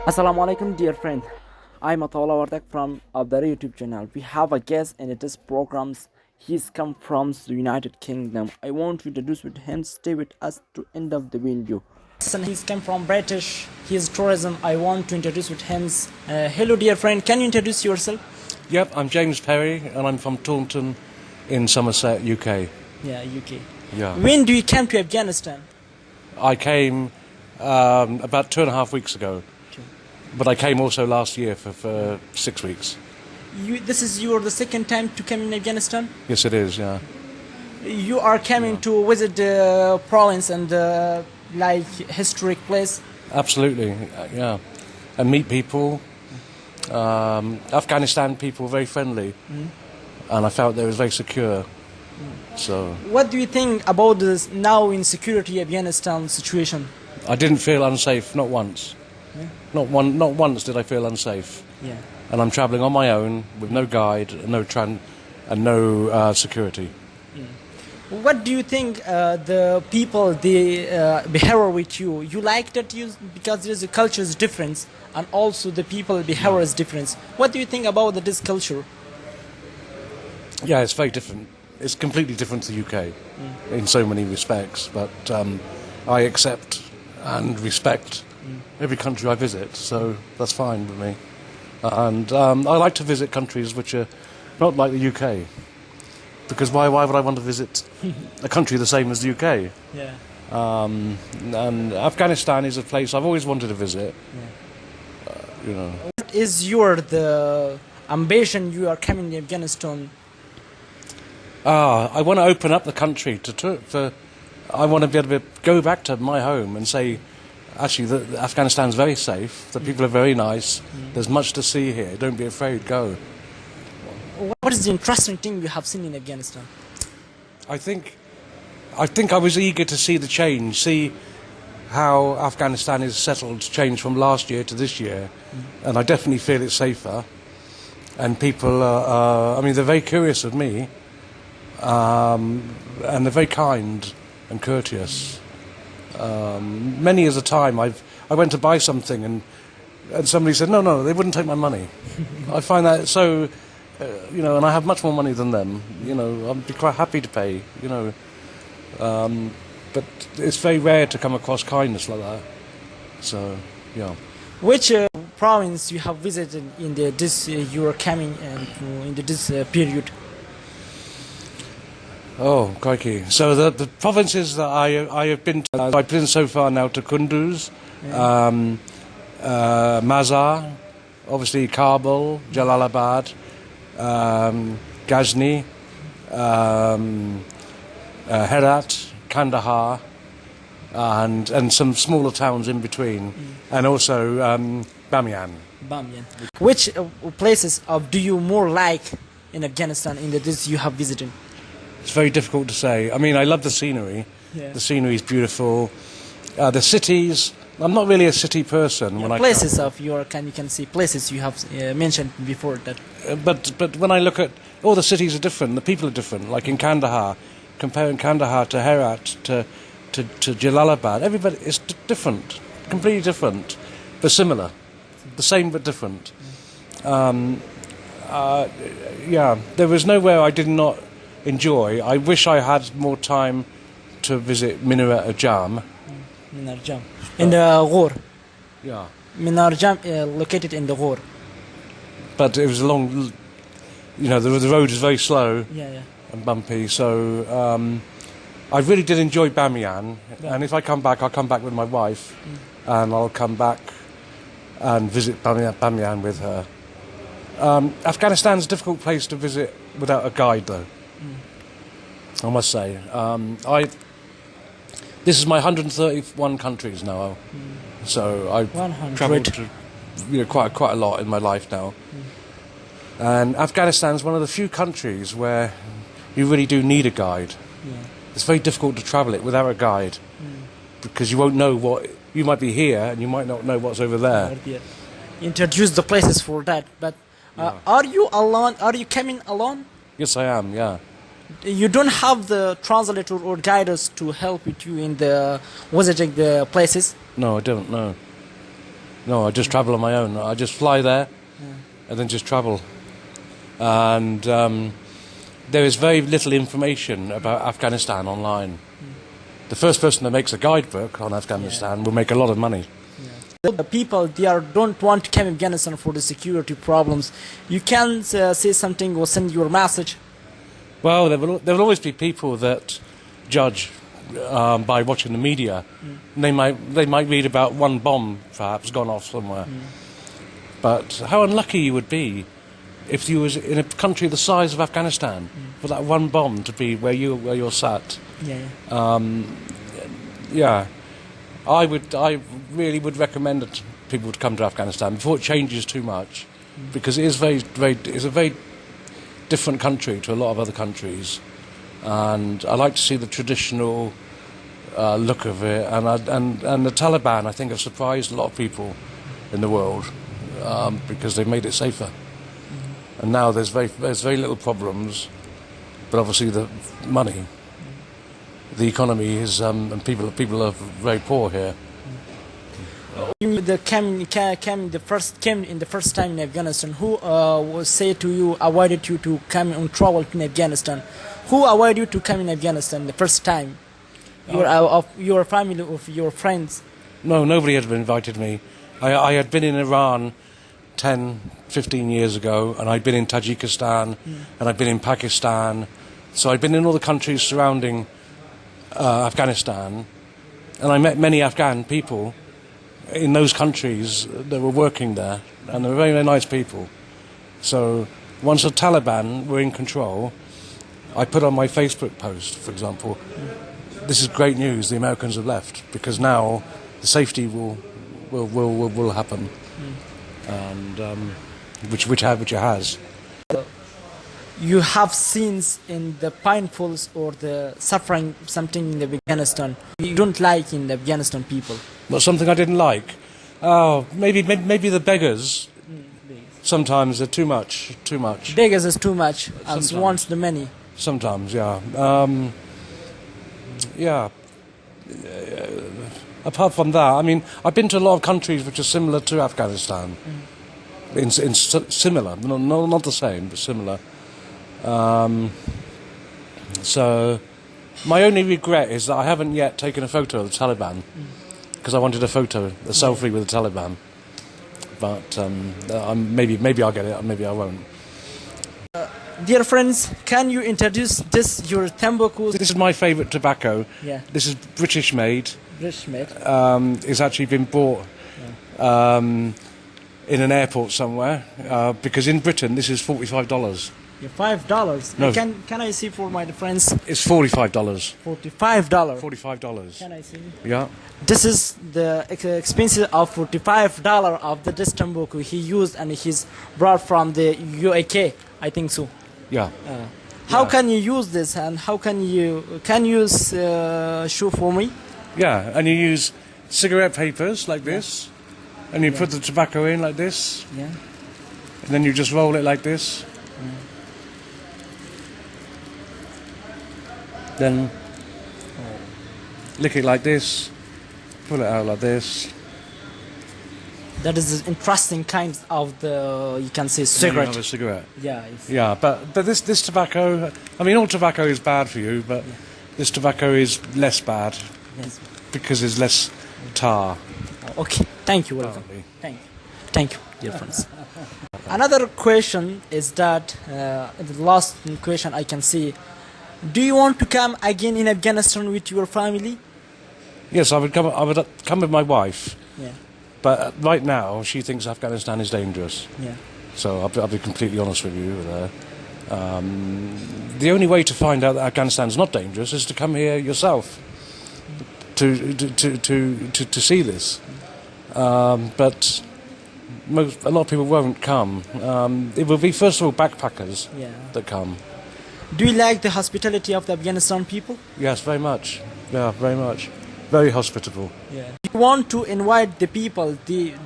Assalamu alaikum, dear friend. I'm Awarde from Áورده YouTube channel. We have a guest in this programs. He's come from the United Kingdom. I want to introduce with him. Stay with us to end of the video. He's come from British. He's tourism. I want to introduce with him. Hello, dear friend. Can you introduce yourself? Yep, I'm James Perry, and I'm from Taunton in Somerset, UK. Yeah, UK. Yeah. When do you come to Afghanistan? I came about 2.5 weeks ago, but I came also last year for 6 weeks. This is the second time to come in Afghanistan? Yes, it is, yeah. You are coming to visit the province and like historic place? Absolutely, yeah. And meet people. Afghanistan people very friendly, and I felt they was very secure. So what do you think about this now in security Afghanistan situation? I didn't feel unsafe, not once. Yeah. Not once did I feel unsafe. Yeah. And I'm travelling on my own with no guide, and no security. What do you think the people they behavior with you? You like that because there's a culture's difference and also the people behavior is different. What do you think about this culture? Yeah, it's very different. It's completely different to the UK in so many respects, but I accept and respect every country I visit, so that's fine with me. And I like to visit countries which are not like the UK, because why would I want to visit a country the same as the UK? Yeah. And Afghanistan is a place I've always wanted to visit. Yeah. What is the ambition you are coming to Afghanistan? I want to open up the country I want to be able to go back to my home and say, actually, Afghanistan's very safe. The people are very nice. There's much to see here. Don't be afraid. Go. What is the interesting thing you have seen in Afghanistan? I think I was eager to see the change, see how Afghanistan is settled, change from last year to this year, and I definitely feel it's safer. And people, they're very curious of me, and they're very kind and courteous. Many a time I went to buy something and somebody said, no, they wouldn't take my money. I find that so, and I have much more money than them. I'd be quite happy to pay, but it's very rare to come across kindness like that. So, yeah. Which province you have visited in this you are coming in this period? Oh, crikey. So the provinces that I have been to, I've been so far now to Kunduz, Mazar, obviously Kabul, Jalalabad, Ghazni, Herat, Kandahar, and some smaller towns in between, and also Bamiyan. Bamiyan. Which places do you more like in Afghanistan in this you have visited? It's very difficult to say. I mean, I love the scenery. Yeah. The scenery is beautiful. The cities, I'm not really a city person. Yeah, places of your you can see places you have mentioned before that. But when I look at all the cities are different, the people are different. Like in Kandahar, comparing Kandahar to Herat to Jalalabad, everybody is different, completely different, but similar, the same but different. There was nowhere I did not enjoy. I wish I had more time to visit Minaret Jam. Minaret Jam. In the Ghor. Yeah. Minaret Jam located in the Ghor. But it was a long, the road is very slow and bumpy, so I really did enjoy Bamiyan, and if I come back, I'll come back with my wife, and I'll come back and visit Bamiyan with her. Afghanistan's a difficult place to visit without a guide, though. I must say. This is my 131 countries now, so I've travelled to quite a lot in my life now. And Afghanistan's one of the few countries where you really do need a guide. Yeah. It's very difficult to travel it without a guide because you won't know you might be here and you might not know what's over there. Introduce the places for that, but are you alone? Are you coming alone? Yes, I am. Yeah. You don't have the translator or guiders to help with you in the visiting the places? No, I don't. No. No, I just travel on my own. I just fly there and then just travel. And there is very little information about Afghanistan online. The first person that makes a guidebook on Afghanistan will make a lot of money. The people don't want to come to Afghanistan for the security problems. You can say something or send your message. Well, there will always be people that judge by watching the media. They might read about one bomb perhaps gone off somewhere. But how unlucky you would be if you was in a country the size of Afghanistan for that one bomb to be where you're sat. Yeah. I really would recommend that people to come to Afghanistan before it changes too much, because it is it's a very different country to a lot of other countries, and I like to see the traditional look of it, and the Taliban I think have surprised a lot of people in the world because they've made it safer, and now there's very little problems, but obviously the money. The economy is, and people are very poor here. Came in the first time in Afghanistan. Who said to you, avoided you to come and travel in Afghanistan? Who avoided you to come in Afghanistan the first time? Of your family, of your friends? No, nobody had invited me. I had been in Iran 10, 15 years ago, and I'd been in Tajikistan, and I'd been in Pakistan. So I'd been in all the countries surrounding Afghanistan, and I met many Afghan people in those countries that were working there, and they were very, very nice people. So once the Taliban were in control, I put on my Facebook post, for example, this is great news, the Americans have left, because now the safety will happen, and which it has. You have seen in the painfuls or the suffering something in the Afghanistan you don't like in the Afghanistan people? Well, something I didn't like? Oh, maybe the beggars. Sometimes they're too much. Beggars is too much, and wants the money. Sometimes, yeah. Apart from that, I mean, I've been to a lot of countries which are similar to Afghanistan. In similar, not the same, but similar. So my only regret is that I haven't yet taken a photo of the Taliban, because I wanted a selfie with the Taliban. But maybe I'll get it, maybe I won't. Dear friends, can you introduce your tobacco? This is my favourite tobacco. Yeah. This is British made. It's actually been bought in an airport somewhere, because in Britain this is $45. $5? No. Can I see for my friends? It's $45. $45. $45. Can I see? Yeah. This is the expensive of $45 of the tobacco he used, and he's brought from the UK, I think so. Yeah. How can you use this, and how can you show for me? Yeah, and you use cigarette papers like this, and you put the tobacco in like this. Yeah. And then you just roll it like this. Then lick it like this, pull it out like this. That is interesting kind of you can say cigarette. You have a cigarette. Yeah. Yeah, but this tobacco, I mean, all tobacco is bad for you, but this tobacco is less bad because there's less tar. Okay, thank you, welcome. Thank you, dear friends. Another question is that the last question I can see. Do you want to come again in Afghanistan with your family? Yes, I would come with my wife. Yeah. But right now, she thinks Afghanistan is dangerous. Yeah. So I'll be completely honest with you there. The only way to find out that Afghanistan is not dangerous is to come here yourself to see this. But a lot of people won't come. It will be, first of all, backpackers that come. Do you like the hospitality of the Afghanistan people? Yes, very much. Yeah, very much. Very hospitable. Yeah. You want to invite the people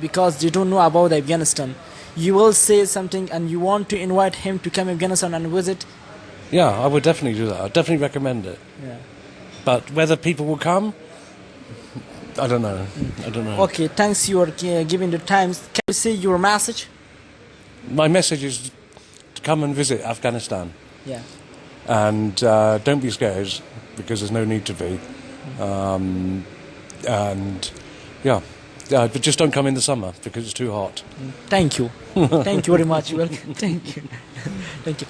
because they don't know about Afghanistan. You will say something and you want to invite him to come to Afghanistan and visit? Yeah, I would definitely do that. I'd definitely recommend it. Yeah. But whether people will come, I don't know. I don't know. Okay, thanks you are giving the times. Can you say your message? My message is to come and visit Afghanistan. Yeah. And don't be scared, because there's no need to be. And yeah, but just don't come in the summer because it's too hot. Thank you. Thank you very much. Welcome. Thank you. Thank you.